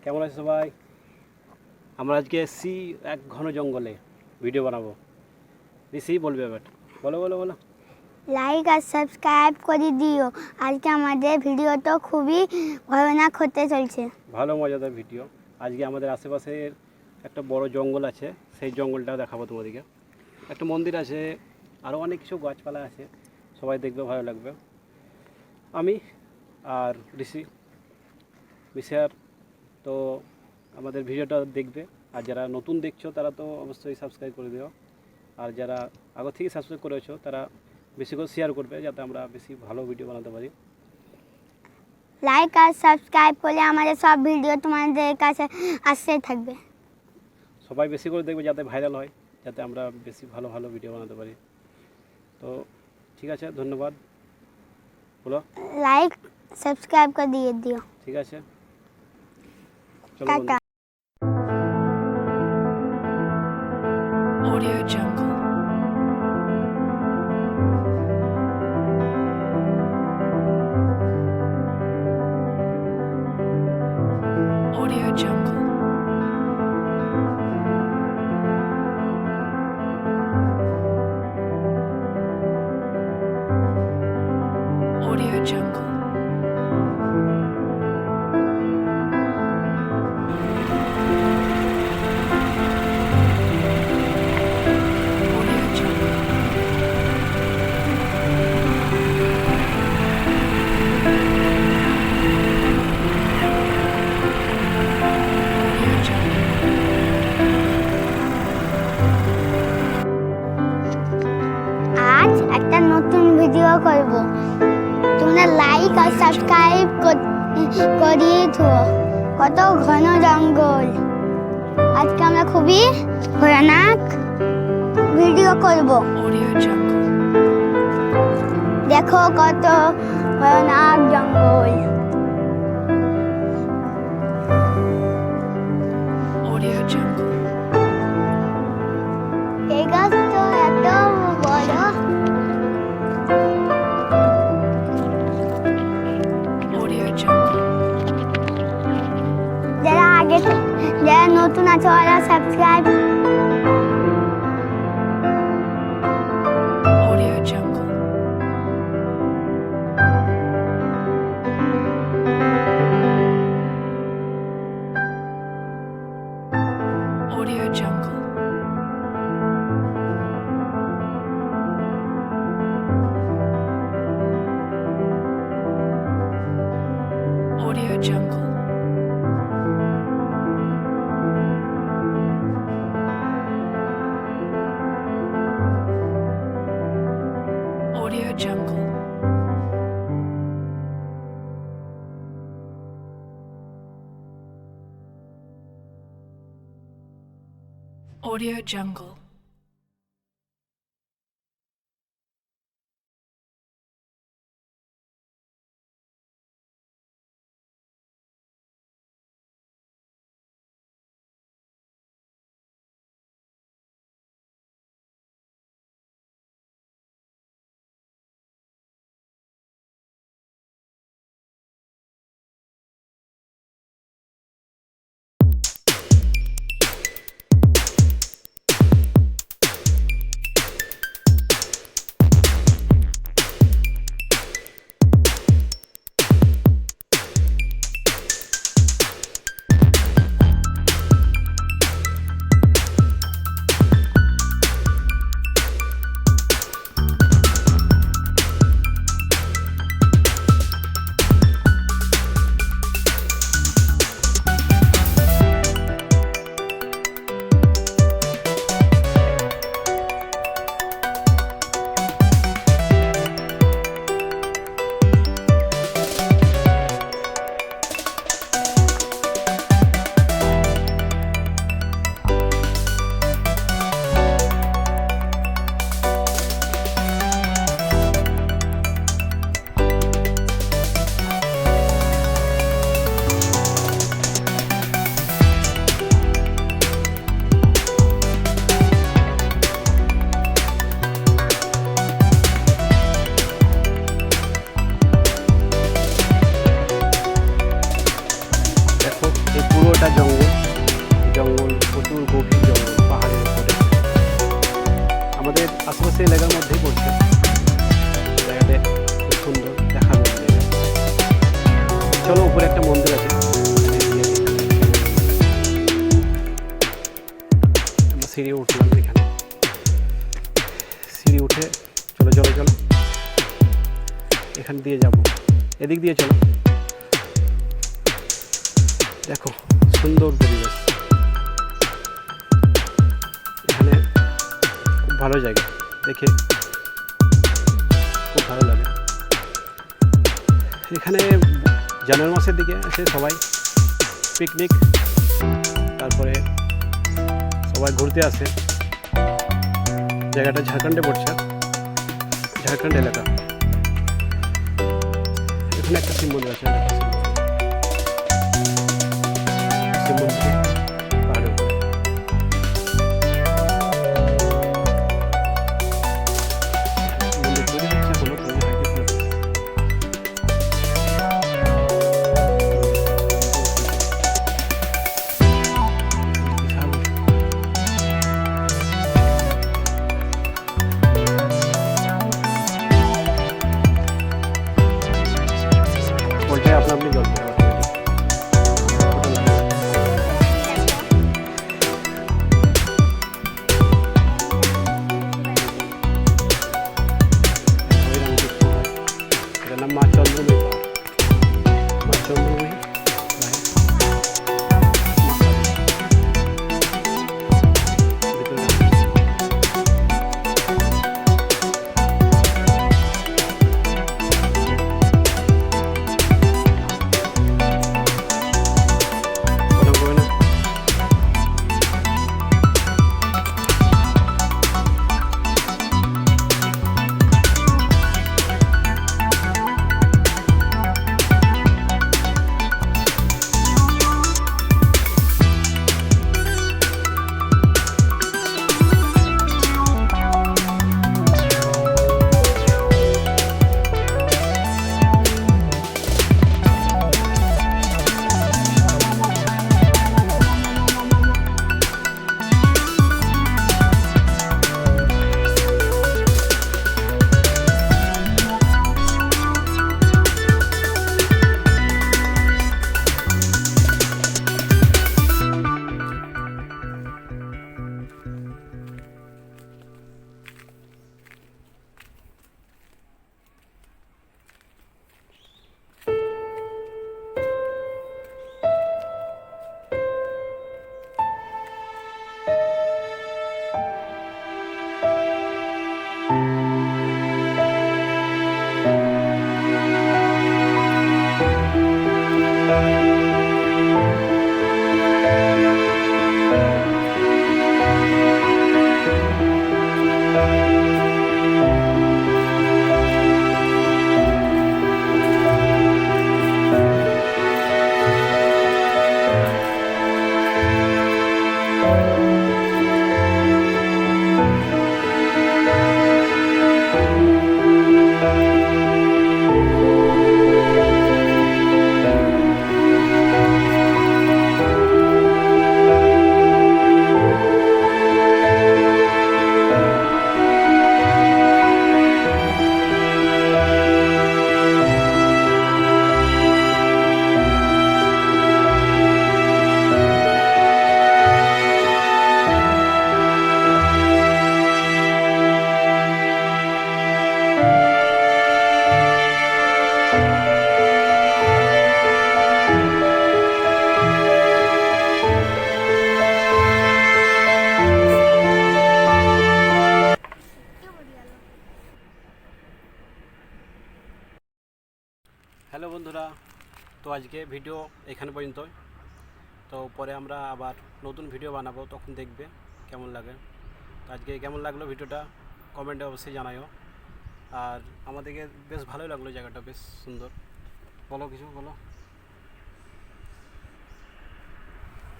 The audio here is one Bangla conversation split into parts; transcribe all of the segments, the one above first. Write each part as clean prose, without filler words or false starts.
কেমন আছে সবাই? আমরা আজকে এসেছি এক ঘন জঙ্গলে ভিডিও বানাবো। ঋষি বলবে এবার, বলো বলো বলো। লাইক আর সাবস্ক্রাইব করে দিও। আজকে আমাদের ভিডিও তো খুবই ভয়ানক হতে চলছে। ভালো মজাদার ভিডিও। আজকে আমাদের আশেপাশের একটা বড় জঙ্গল আছে, সেই জঙ্গলটাও দেখাবো তোমাদেরকে। একটা মন্দির আছে, আরও অনেক কিছু গাছপালা আছে, সবাই দেখবে, ভালো লাগবে। আমি আর ঋষি আর তো আমাদের ভিডিওটা দেখবে। আর যারা নতুন দেখছো তারা তো অবশ্যই সাবস্ক্রাইব করে দিও, আর যারা আগে থেকে সাবস্ক্রাইব করেছো তারা বেশি করে শেয়ার করবে, যাতে আমরা বেশি ভালো ভিডিও বানাতে পারি। লাইক আর সাবস্ক্রাইব করলে আমাদের সব ভিডিও তোমাদের কাছে আসতে থাকবে। সবাই বেশি করে দেখবে যাতে ভাইরাল হয়, যাতে আমরা বেশি ভালো ভালো ভিডিও বানাতে পারি। তো ঠিক আছে, ধন্যবাদ। বলো লাইক সাবস্ক্রাইব করে দিয়ে দিও। ঠিক আছে, চলো tata. Audio Jungle. Audio Jungle. Audio Jungle. Audio Jungle. Audio Jungle. আজ একটা নতুন ভিডিও করব। তোমরা লাইক আর সাবস্ক্রাইব করিয়ে দিও। কত ঘন জঙ্গল। আজকে আমরা খুবই ভয়ানক ভিডিও করব। Audio Jungle. দেখো কত ভয়ানক জঙ্গল। Audio Jungle. এই গাছ তো এত বড়। Audio Jungle. যারা নতুন আছে ওরা subscribe. Audio Jungle. Audio Jungle. Audio Jungle. Audio Jungle. Audio Jungle. আমাদের আশেপাশে এলাকার মধ্যেই পড়ছে। জায়গাটা খুব সুন্দর, দেখার মতো জায়গা। চলো, উপরে একটা মন্দির আছে, আমরা সিঁড়ি উঠলাম। এখানে সিঁড়ি উঠে চলো চলো চলো, এখান দিয়ে যাব, এদিক দিয়ে চলো। দেখো সুন্দর পরিবেশ, এখানে খুব ভালো জায়গা, দেখে খুব ভালো লাগে। এখানে জানুয়ারি মাসের দিকে এসে সবাই পিকনিক, তারপরে সবাই ঘুরতে আসে। জায়গাটা ঝাড়খণ্ডে পড়ছে, ঝাড়খণ্ড এলাকা। এখানে একটা শিব মন্দির আছে, শিব মন্দির পাহাড়ের উপরে। মন্দির তৈরি হচ্ছে এখনো, তৈরি হয়নি পুরো। ওইটাই আপনা আপনি জল পড়ে এটার নাম মা চন্দ্রময়ী পাহাড়। মা চন্দ্রময়ী হ্যালো বন্ধুরা, তো আজকে ভিডিও এখানে পর্যন্ত। তো পরে আমরা আবার নতুন ভিডিও বানাবো, তখন দেখবে কেমন লাগে। তো আজকে কেমন লাগলো ভিডিওটা কমেন্টে অবশ্যই জানাও। আর আমাদেরকে বেশ ভালোই লাগলো, জায়গাটা বেশ সুন্দর। বলো, কিছু বলো।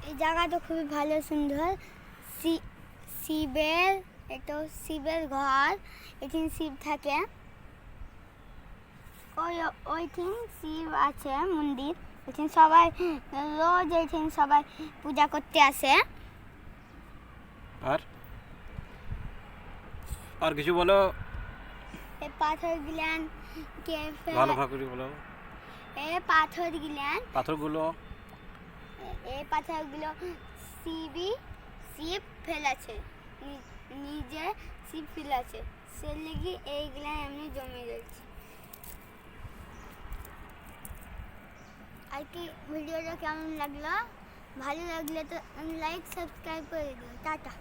এই জায়গাটা খুবই ভালো, সুন্দর। শিবের, এটা শিবের ঘর, এখানে শিব থাকে। ওইখানে শিব আছে মন্দির, এখানে সবাই রোজ এখানে সবাই পূজা করতে আসে। আর আর কিছু বলো, এ পাথর গিলান কে ভালো করে বলো। এ পাথর গিলান পাথরগুলো এ পাথরগুলো শিব ফেলেছে, নিজে শিব ফেলেছে, সে লেগে এইগুলা এমনি জমে যাচ্ছে। আর কি ভিডিওটা কেমন লাগলো, ভালো লাগলে তো লাইক সাবস্ক্রাইব করে দিও। টাটা।